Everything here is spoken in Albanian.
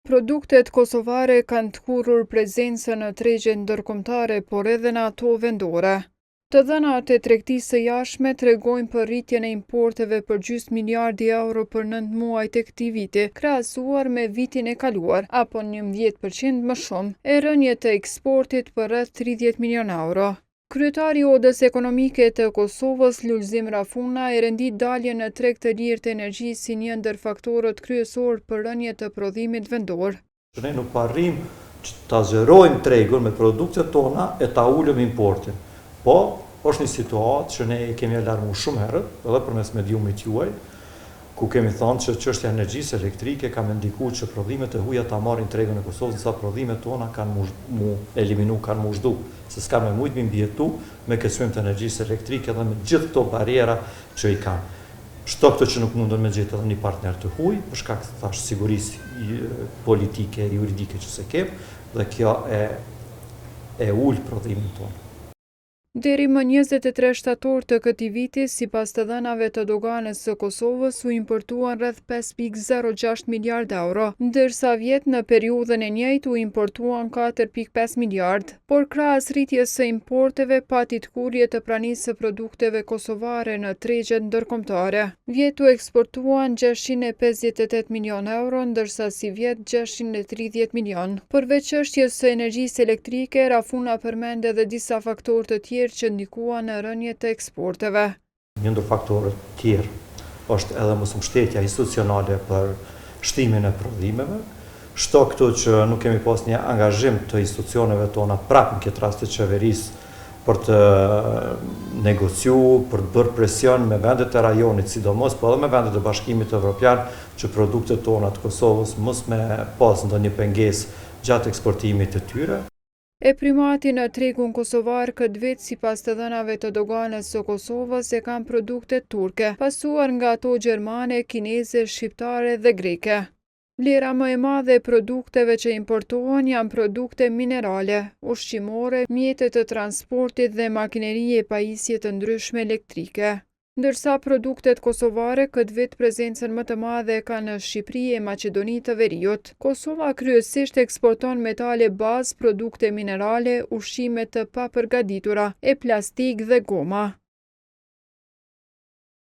Produktet kosovare kanë të kurrur prezencën në tregjet ndërkombëtare, por edhe në ato vendore. Të dhënat e tregtisë së jashtme tregojnë për rritjen e importeve për gjysmë miliardi euro për 9 muajt e këtij viti, krahasuar me vitin e kaluar, apo 11% më shumë, e rënje të eksportit për rreth 30 milion euro. Kryetari i Odës Ekonomike të Kosovës, Lulzim Rafuna, e rendit daljen në treg të lirë të energjisë si një ndër faktorët kryesor për rënje të prodhimit vendor. Ne nuk arrim që ta zgjerojmë tregun me produktet tona e ta ulëm importin. Po, është një situatë që ne kemi alarmuar shumë herët, edhe përmes mediumit juaj, ku kemi thënë që çështja e energjisë elektrike ka më ndikuar që prodhimet e huaja ta marrin tregun e Kosovës, sa prodhimet tona kanë mu eliminu, kanë mu zhdu, se s'ka me mujt me mbjetu me kërcënim të energjisë elektrike dhe me gjithë këto barriera që i kanë. Shto këto që nuk mundën me gjetë edhe një partner të huaj, për shkak të thash sigurisë politike, juridike që se kem, dhe kjo e ul prodhimin tonë. Deri më 23 shtator të këtij viti, sipas të dhënave të doganës së Kosovës, u importuan rreth 5,06 miliard euro, ndërsa vjet në periudhën e njëjtë u importuan 4,5 miliard, por krahas rritjes së importeve pati tkurrje të pranisë së produkteve kosovare në tregjet ndërkombëtare. Vjet u eksportuan 658 milion euro, ndërsa si vjet 630 milion. Përveç çështjes së energjisë elektrike, Rafuna përmend edhe disa faktorë të tjerë që ndikuan në rënje të eksporteve. Një ndër faktorët tjerë është edhe mosmbështetja institucionale për shtimin e prodhimeve, shto këtu që nuk kemi pas një angazhim të institucioneve tona prapë në këtë rast të qeverisë për të negociu, për të bërë presion me vendet e rajonit, sidomos, po edhe me vendet e Bashkimit Evropian, që produktet tona të Kosovës mos me pas ndonjë pengesë gjatë eksportimit të tyre. E primati në tregun kosovar këtë vit, sipas të dhënave të doganës së Kosovës, e kanë produktet turke, pasuar nga ato gjermane, kineze, shqiptare dhe greke. Vlera më e madhe e produkteve që importohen janë produkte minerale, ushqimore, mjete të transportit dhe makinerie e pajisje të ndryshme elektrike. Ndërsa produktet kosovare këtë vit prezencën më të madhe ka në Shqipëri e Maqedoni të Veriut. Kosova kryesisht eksporton metale bazë, produkte minerale, ushqime të papërgatitura, e plastik dhe goma.